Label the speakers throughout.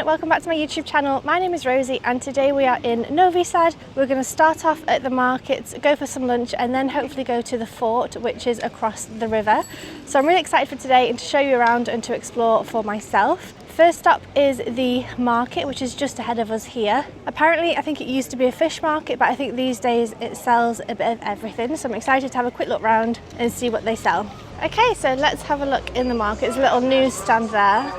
Speaker 1: welcome back to my YouTube channel. My name is Rosie and today we are in Novi Sad. We're going to start off at the markets, go for some lunch and then hopefully go to the fort, which is across the river. So I'm really excited for today and to show you around and to explore for myself. First stop is the market, which is just ahead of us here. Apparently I think it used to be a fish market, but I think these days it sells a bit of everything. So I'm excited to have a quick look around and see what they sell. Okay, so let's have a look in the market. There's a little newsstand there.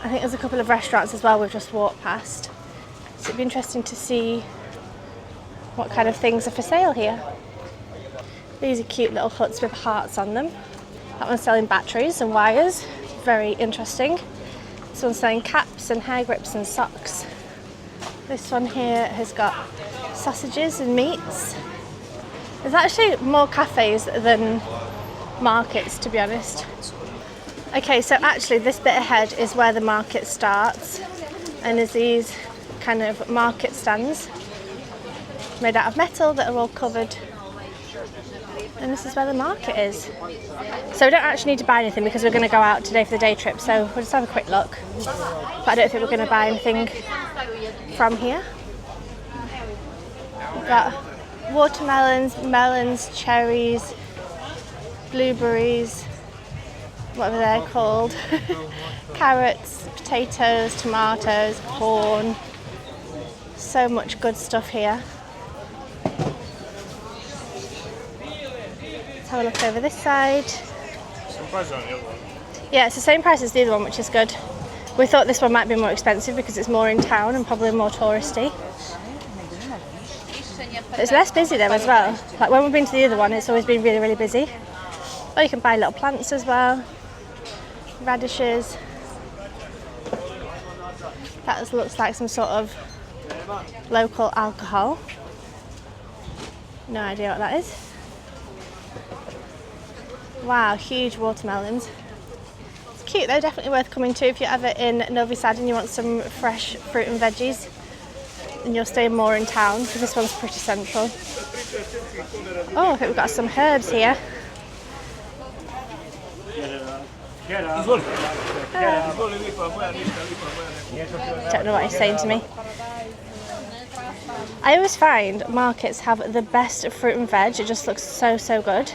Speaker 1: I think there's a couple of restaurants as well we've just walked past. So it'd be interesting to see what kind of things are for sale here. These are cute little huts with hearts on them. That one's selling batteries and wires. Very interesting. This one's selling caps and hair grips and socks. This one here has got sausages and meats. There's actually more cafes than markets, to be honest. Okay, so actually this bit ahead is where the market starts, and there's these kind of market stands made out of metal that are all covered, and this is where the market is. So we don't actually need to buy anything because we're going to go out today for the day trip, so we'll just have a quick look, but I don't think we're going to buy anything from here. We've got watermelons, melons, cherries, blueberries, whatever they're called, carrots, potatoes, tomatoes, corn, so much good stuff here. Let's have a look over this side. Yeah, it's the same price as the other one, which is good. We thought this one might be more expensive because it's more in town and probably more touristy. But it's less busy though as well. Like when we've been to the other one, it's always been really, really busy. Oh, you can buy little plants as well. Radishes. That looks like some sort of local alcohol. No idea what that is. Wow, huge watermelons. It's cute though, definitely worth coming to if you're ever in Novi Sad and you want some fresh fruit and veggies and you're staying more in town, because this one's pretty central. Oh, I think we've got some herbs here. Don't know what he's saying to me. I always find markets have the best fruit and veg. It just looks so good.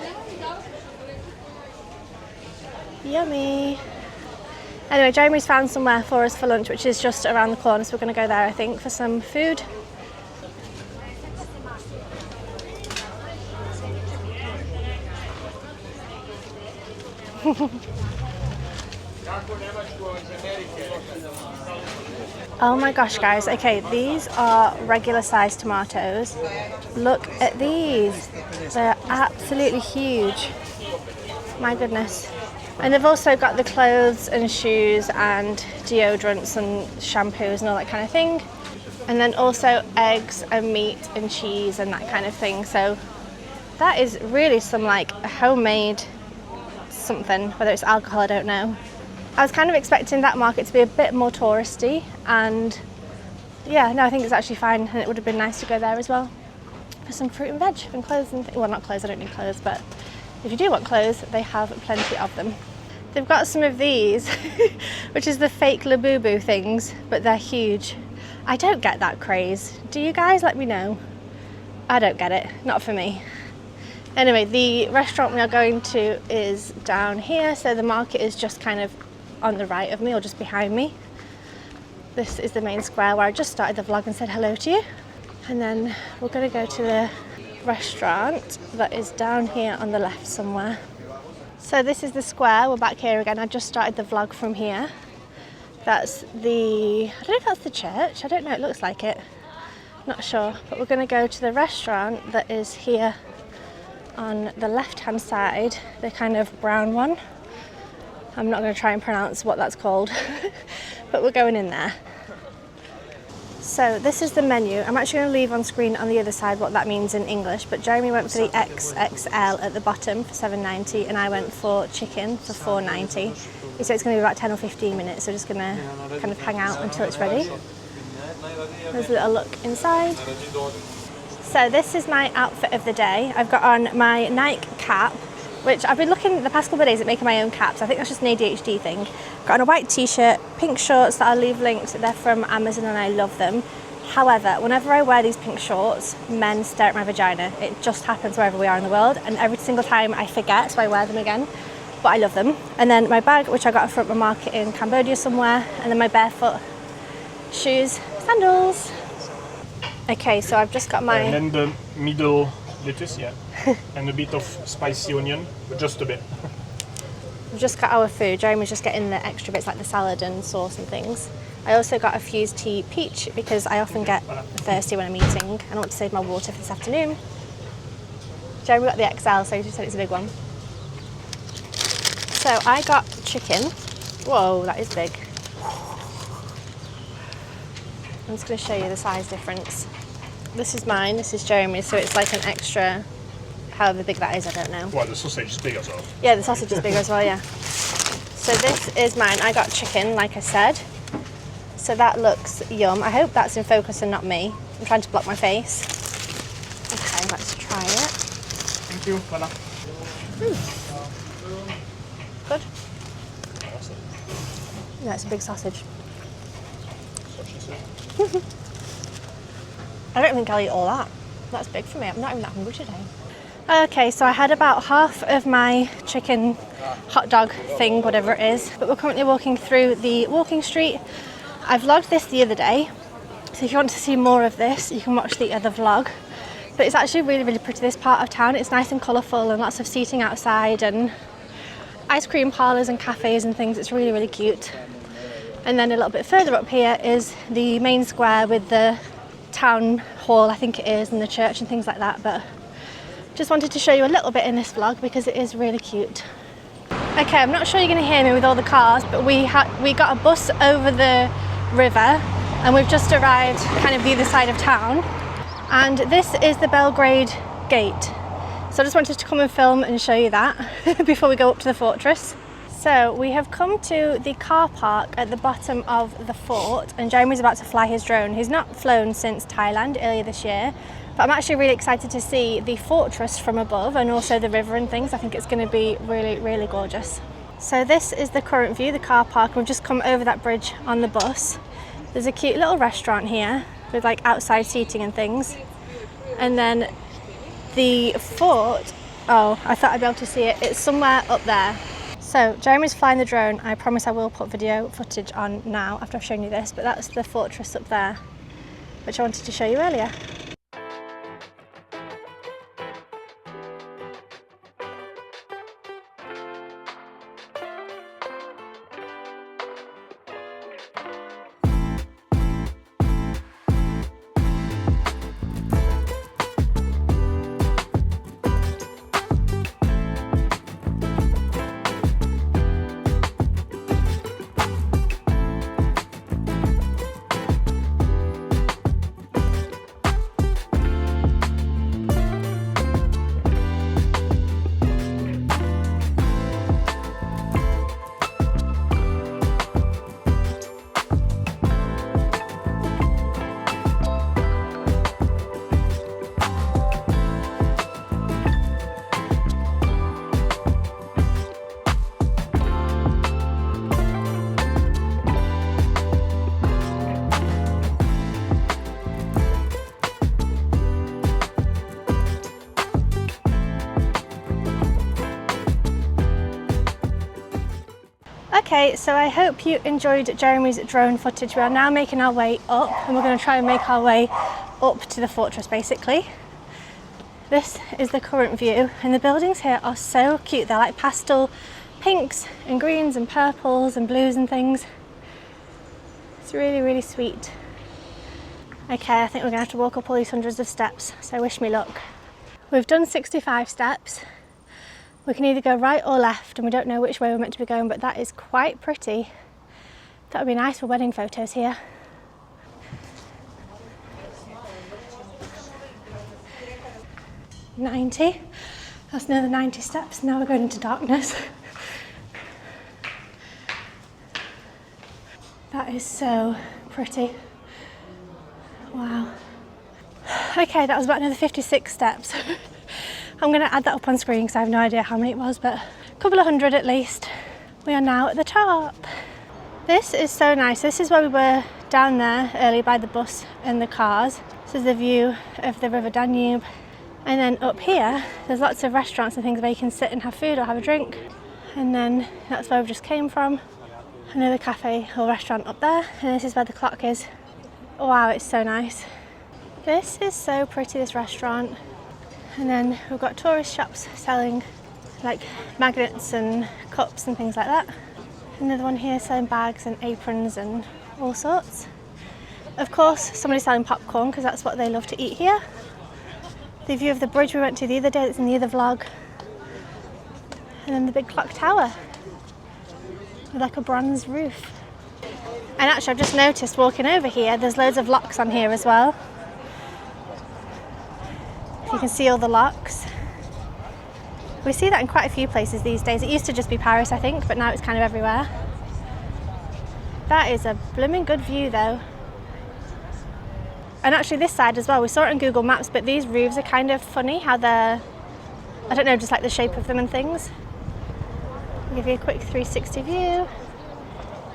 Speaker 1: Yummy. Anyway, Jeremy's found somewhere for us for lunch, which is just around the corner, so we're going to go there I think for some food. Oh my gosh guys, okay, these are regular sized tomatoes. Look at these, they're absolutely huge, my goodness. And they've also got the clothes and shoes and deodorants and shampoos and all that kind of thing, and then also eggs and meat and cheese and that kind of thing. So that is really some like homemade something, whether it's alcohol, I don't know. I was kind of expecting that market to be a bit more touristy, and yeah, no, I think it's actually fine, and it would have been nice to go there as well for some fruit and veg and clothes and well, not clothes, I don't need clothes, but if you do want clothes, they have plenty of them. They've got some of these, which is the fake Labubu things, but they're huge. I don't get that craze. Do you guys? Let me know. I don't get it, not for me. Anyway, the restaurant we are going to is down here, so the market is just kind of on the right of me or just behind me. This is the main square where I just started the vlog and said hello to you. And then we're going to go to the restaurant that is down here on the left somewhere. So this is the square, we're back here again. I just started the vlog from here. That's the, I don't know if that's the church, I don't know, it looks like it. Not sure, but we're going to go to the restaurant that is here on the left hand side, the kind of brown one. I'm not going to try and pronounce what that's called, but we're going in there. So this is the menu. I'm actually going to leave on screen on the other side what that means in English, but Jeremy went for the XXL at the bottom for $7.90 and I went for chicken for $4.90. He said it's going to be about 10 or 15 minutes, so we're just going to kind of hang out until it's ready. There's a little look inside. So this is my outfit of the day. I've got on my Nike cap which I've been looking the past couple of days at making my own caps. I think that's just an ADHD thing. Got on a white t-shirt, pink shorts that I'll leave linked. They're from Amazon and I love them. However, whenever I wear these pink shorts, men stare at my vagina. It just happens wherever we are in the world, and every single time I forget, so I wear them again. But I love them. And then my bag, which I got from a market in Cambodia somewhere, and then my barefoot shoes, sandals. Okay, so I've just got my...
Speaker 2: And then the middle lettuce, yeah. And a bit of spicy onion, but just a bit.
Speaker 1: We've just got our food. Jeremy's just getting the extra bits like the salad and sauce and things. I also got a fused tea peach because I often get thirsty when I'm eating and I want to save my water for this afternoon. Jeremy got the XL, so he just said it's a big one. So I got chicken. Whoa, that is big. I'm just going to show you the size difference. This is mine, this is Jeremy's, so it's like an extra, however big that is, I don't know.
Speaker 2: Well, the sausage is big as well.
Speaker 1: Yeah, the sausage is big as well, yeah. So this is mine. I got chicken, like I said. So that looks yum. I hope that's in focus and not me. I'm trying to block my face. Okay, let's try it.
Speaker 2: Thank you, voila.
Speaker 1: Good. Yeah, it's a big sausage. I don't think I'll eat all that. That's big for me. I'm not even that hungry today. Okay, so I had about half of my chicken hot dog thing, whatever it is, but we're currently walking through the walking street. I vlogged this the other day, so if you want to see more of this, you can watch the other vlog. But it's actually really, really pretty, this part of town. It's nice and colourful and lots of seating outside and ice cream parlours and cafes and things. It's really, really cute. And then a little bit further up here is the main square with the town hall, I think it is, and the church and things like that. But just wanted to show you a little bit in this vlog because it is really cute. Okay, I'm not sure you're going to hear me with all the cars, but we got a bus over the river and we've just arrived kind of the other side of town. And this is the Belgrade gate. So I just wanted to come and film and show you that before we go up to the fortress. So we have come to the car park at the bottom of the fort and Jeremy's about to fly his drone. He's not flown since Thailand earlier this year, but I'm actually really excited to see the fortress from above and also the river and things. I think it's going to be really, really gorgeous. So this is the current view, the car park. We've just come over that bridge on the bus. There's a cute little restaurant here with like outside seating and things. And then the fort, oh, I thought I'd be able to see it. It's somewhere up there. So Jeremy's flying the drone. I promise I will put video footage on now after I've shown you this, but that's the fortress up there, which I wanted to show you earlier. Okay, so I hope you enjoyed Jeremy's drone footage. We are now making our way up and we're going to try and make our way up to the fortress basically. This is the current view and the buildings here are so cute. They're like pastel pinks and greens and purples and blues and things. It's really, really sweet. Okay, I think we're going to have to walk up all these hundreds of steps, so wish me luck. We've done 65 steps. We can either go right or left and we don't know which way we're meant to be going, but that is quite pretty. That would be nice for wedding photos here. $90. That's another 90 steps. Now we're going into darkness. That is so pretty. Wow. Okay, that was about another 56 steps. I'm going to add that up on screen because I have no idea how many it was, but a couple of hundred at least. We are now at the top. This is so nice. This is where we were down there earlier by the bus and the cars. This is the view of the River Danube. And then up here, there's lots of restaurants and things where you can sit and have food or have a drink. And then that's where we just came from. Another cafe or restaurant up there. And this is where the clock is. Wow, it's so nice. This is so pretty, this restaurant. And then we've got tourist shops selling like magnets and cups and things like that. Another one here selling bags and aprons and all sorts. Of course, somebody's selling popcorn because that's what they love to eat here. The view of the bridge we went to the other day that's in the other vlog. And then the big clock tower with like a bronze roof. And actually I've just noticed walking over here, there's loads of locks on here as well. If you can see all the locks. We see that in quite a few places these days. It used to just be Paris, I think, but now it's kind of everywhere. That is a blooming good view though. And actually this side as well, we saw it on Google Maps, but these roofs are kind of funny how they're, I don't know, just like the shape of them and things. I'll give you a quick 360 view.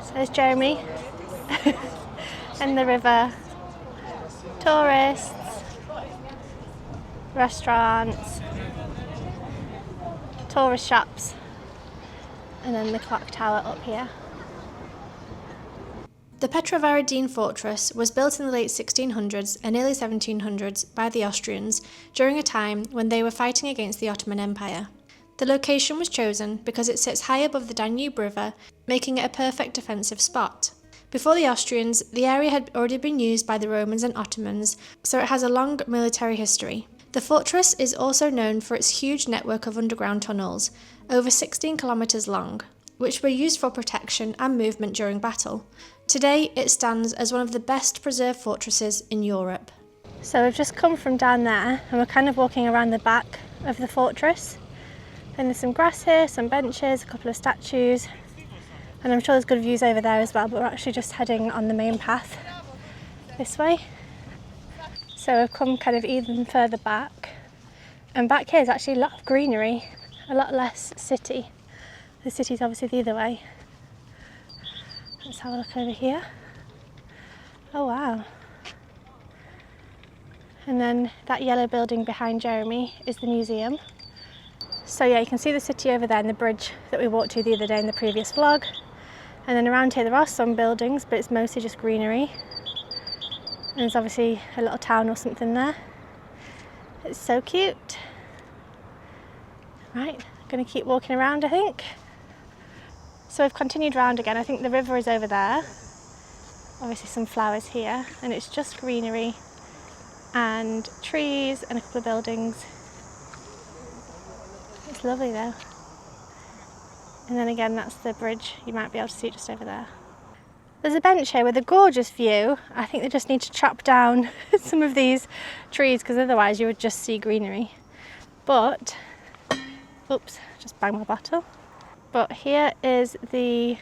Speaker 1: So there's Jeremy and the river, tourists, restaurants, tourist shops, and then the clock tower up here. The Petrovaradin Fortress was built in the late 1600s and early 1700s by the Austrians during a time when they were fighting against the Ottoman Empire. The location was chosen because it sits high above the Danube River, making it a perfect defensive spot. Before the Austrians, the area had already been used by the Romans and Ottomans, so it has a long military history. The fortress is also known for its huge network of underground tunnels, over 16 kilometres long, which were used for protection and movement during battle. Today, it stands as one of the best preserved fortresses in Europe. So we've just come from down there and we're kind of walking around the back of the fortress. And there's some grass here, some benches, a couple of statues, and I'm sure there's good views over there as well, but we're actually just heading on the main path this way. So we've come kind of even further back, and back here is actually a lot of greenery, a lot less city. The city's obviously the other way. Let's have a look over here. Oh wow. And then that yellow building behind Jeremy is the museum. So yeah, you can see the city over there and the bridge that we walked to the other day in the previous vlog. And then around here there are some buildings, but it's mostly just greenery. And there's obviously a little town or something there. It's so cute. Right, I'm gonna keep walking around, I think. So we've continued round again. I think the river is over there. Obviously some flowers here, and it's just greenery and trees and a couple of buildings. It's lovely though. And then again, that's the bridge. You might be able to see it just over there. There's a bench here with a gorgeous view. I think they just need to chop down some of these trees because otherwise you would just see greenery. But, oops, just banged my bottle. But here is the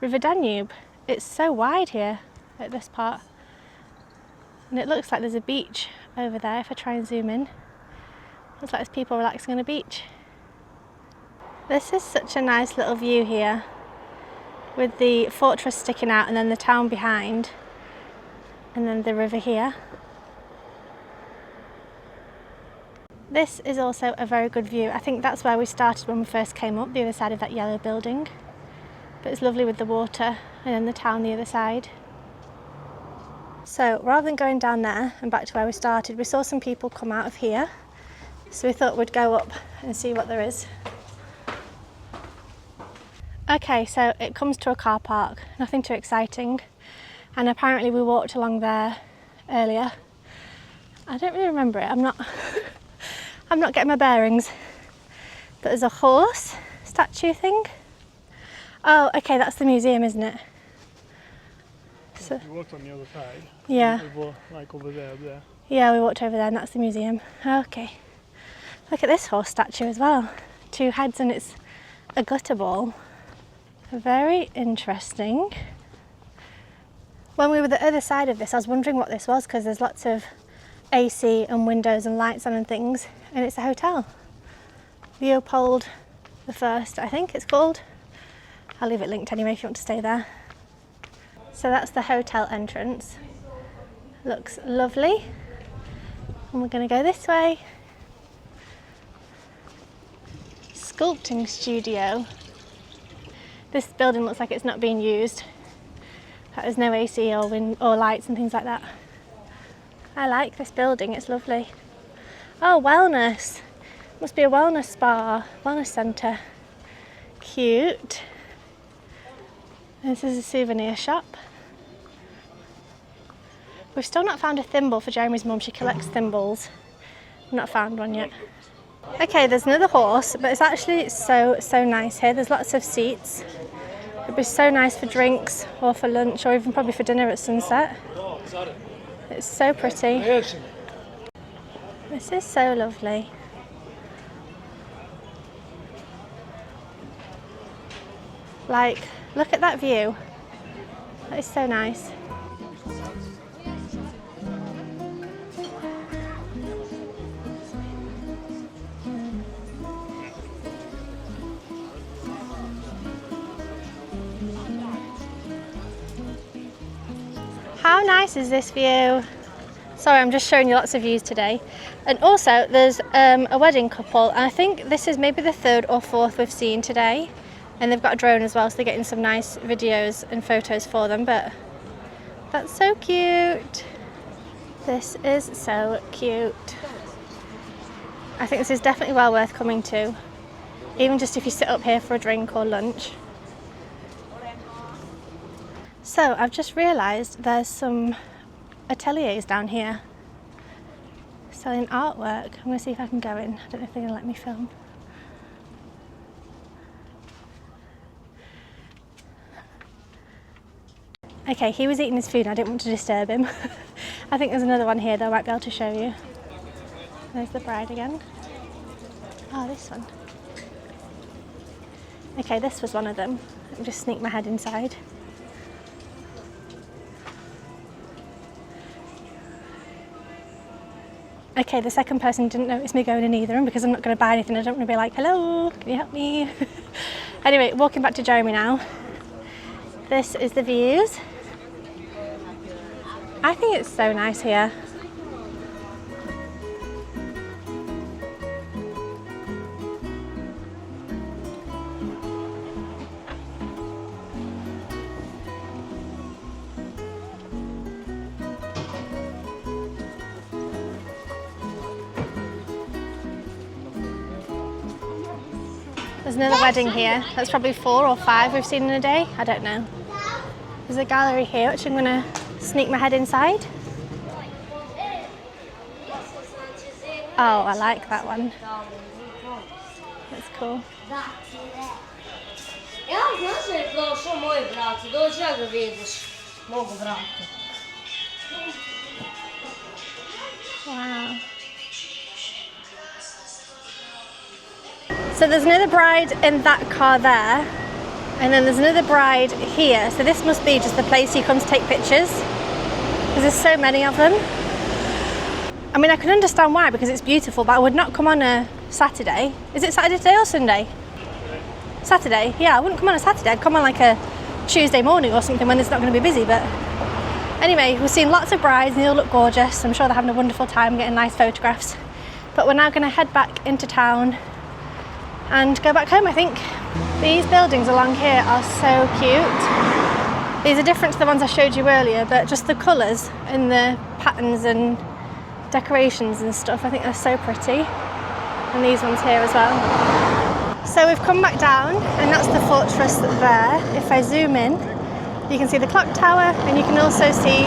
Speaker 1: River Danube. It's so wide here at this part. And it looks like there's a beach over there if I try and zoom in. Looks like there's people relaxing on a beach. This is such a nice little view here with the fortress sticking out and then the town behind and then the river here. This is also a very good view. I think that's where we started when we first came up, the other side of that yellow building. But it's lovely with the water and then the town the other side. So rather than going down there and back to where we started, we saw some people come out of here. So we thought we'd go up and see what there is. Okay, so it comes to a car park, nothing too exciting. And apparently we walked along there earlier. I don't really remember it, I'm not getting my bearings. But there's a horse statue thing. Oh, okay, that's the museum, isn't it? So,
Speaker 2: we walked on the other side.
Speaker 1: Yeah.
Speaker 2: We walked like over there.
Speaker 1: Yeah, we walked over there and that's the museum. Okay. Look at this horse statue as well. 2 heads and it's a gutter ball. Very interesting. When we were the other side of this, I was wondering what this was because there's lots of AC and windows and lights on and things. and it's a hotel. Leopold I, I think it's called. I'll leave it linked anyway if you want to stay there. So that's the hotel entrance. Looks lovely. And we're going to go this way. Sculpting studio. This building looks like it's not being used. There's no AC or wind or lights and things like that. I like this building, it's lovely. Oh, wellness. Must be a wellness spa, wellness centre. Cute. This is a souvenir shop. We've still not found a thimble for Jeremy's mum. She collects thimbles. I've not found one yet. Okay, there's another horse, but it's actually so nice here. There's lots of seats. It'd be so nice for drinks or for lunch or even probably for dinner at sunset. It's so pretty. This is so lovely. Like, look at that view. That is so nice. How nice is this view? Sorry, I'm just showing you lots of views today. And also there's a wedding couple, and I think this is maybe the third or fourth we've seen today. And they've got a drone as well, so they're getting some nice videos and photos for them, but that's so cute. This is so cute. I think this is definitely well worth coming to, even just if you sit up here for a drink or lunch. So I've just realised there's some ateliers down here selling artwork. I'm going to see if I can go in. I don't know if they're going to let me film. Okay, he was eating his food and I didn't want to disturb him. I think there's another one here that I might be able to show you. There's the bride again. Oh, this one. Okay, this was one of them. Let me just sneak my head inside. Okay, the second person didn't notice me going in either, and because I'm not going to buy anything, I don't want to be like, hello, can you help me? Anyway, walking back to Jeremy now. This is the views. I think it's so nice here. There's another wedding here. That's probably 4 or 5 we've seen in a day. I don't know. There's a gallery here, which I'm going to sneak my head inside. Oh, I like that one. That's cool. Wow. So there's another bride in that car there, and then there's another bride here. So this must be just the place you come to take pictures, because there's so many of them. I mean, I can understand why, because it's beautiful, but I would not come on a Saturday. Is it Saturday today or Sunday? Saturday? Yeah, I wouldn't come on a Saturday. I'd come on like a Tuesday morning or something when it's not going to be busy. But anyway, we've seen lots of brides and they all look gorgeous. I'm sure they're having a wonderful time getting nice photographs. But we're now going to head back into town and go back home, I think. These buildings along here are so cute. These are different to the ones I showed you earlier, but just the colours and the patterns and decorations and stuff, I think they're so pretty. And these ones here as well. So we've come back down, and that's the fortress there. If I zoom in, you can see the clock tower, and you can also see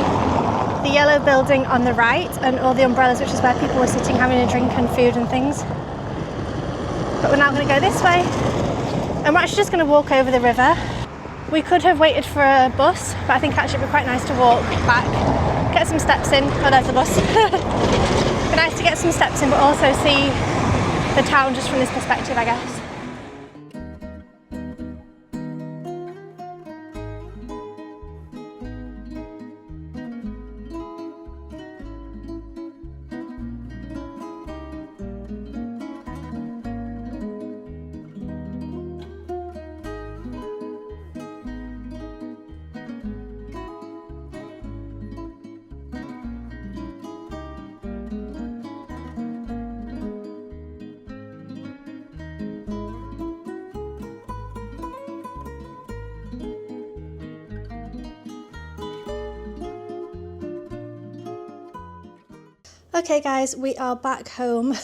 Speaker 1: the yellow building on the right and all the umbrellas, which is where people were sitting having a drink and food and things. But we're now going to go this way, and we're actually just going to walk over the river. We could have waited for a bus, but I think actually it'd be quite nice to walk back, get some steps in. Oh, there's the bus. It'd be nice to get some steps in, but also see the town just from this perspective, I guess. Okay guys, we are back home.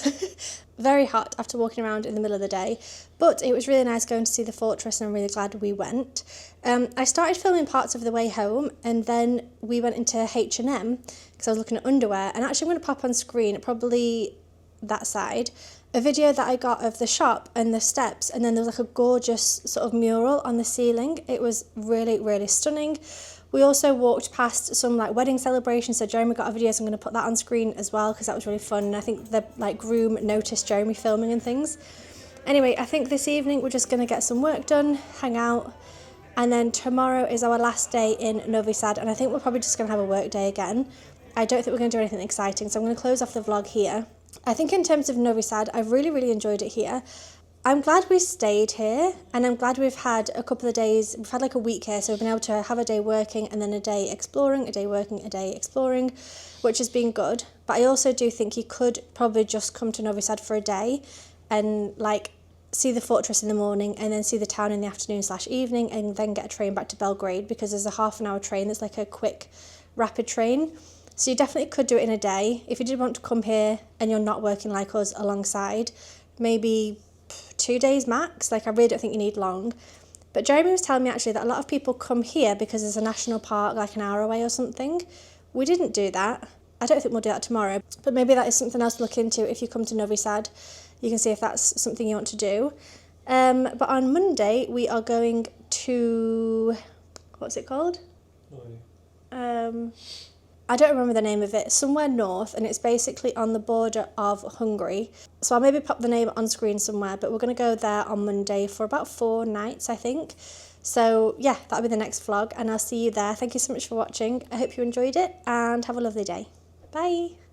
Speaker 1: Very hot after walking around in the middle of the day, but it was really nice going to see the fortress and I'm really glad we went. I started filming parts of the way home and then we went into H&M because I was looking at underwear, and actually I'm going to pop on screen, probably that side, a video that I got of the shop and the steps, and then there was like a gorgeous sort of mural on the ceiling. It was really, really stunning. We also walked past some like wedding celebrations, so Jeremy got a video, so I'm going to put that on screen as well because that was really fun, and I think the like groom noticed Jeremy filming and things. Anyway, I think this evening we're just going to get some work done, hang out, and then tomorrow is our last day in Novi Sad, and I think we're probably just going to have a work day again. I don't think we're going to do anything exciting, so I'm going to close off the vlog here. I think in terms of Novi Sad, I've really, really enjoyed it here. I'm glad we stayed here, and I'm glad we've had a couple of days, we've had like a week here, so we've been able to have a day working and then a day exploring, a day working, a day exploring, which has been good. But I also do think you could probably just come to Novi Sad for a day and like see the fortress in the morning and then see the town in the afternoon/evening and then get a train back to Belgrade, because there's a half-an-hour train that's like a quick, rapid train. So you definitely could do it in a day. If you did want to come here and you're not working like us alongside, maybe 2 days max. Like I really don't think you need long. But Jeremy was telling me actually that a lot of people come here because there's a national park like an hour away or something. We didn't do that. I don't think we'll do that tomorrow, but maybe that is something else to look into. If you come to Novi Sad, you can see if that's something you want to do. But on Monday we are going to, what's it called? I don't remember the name of it, somewhere north, and it's basically on the border of Hungary. So I'll maybe pop the name on screen somewhere, but we're going to go there on Monday for about 4 nights, I think. So yeah, that'll be the next vlog, and I'll see you there. Thank you so much for watching. I hope you enjoyed it, and have a lovely day. Bye!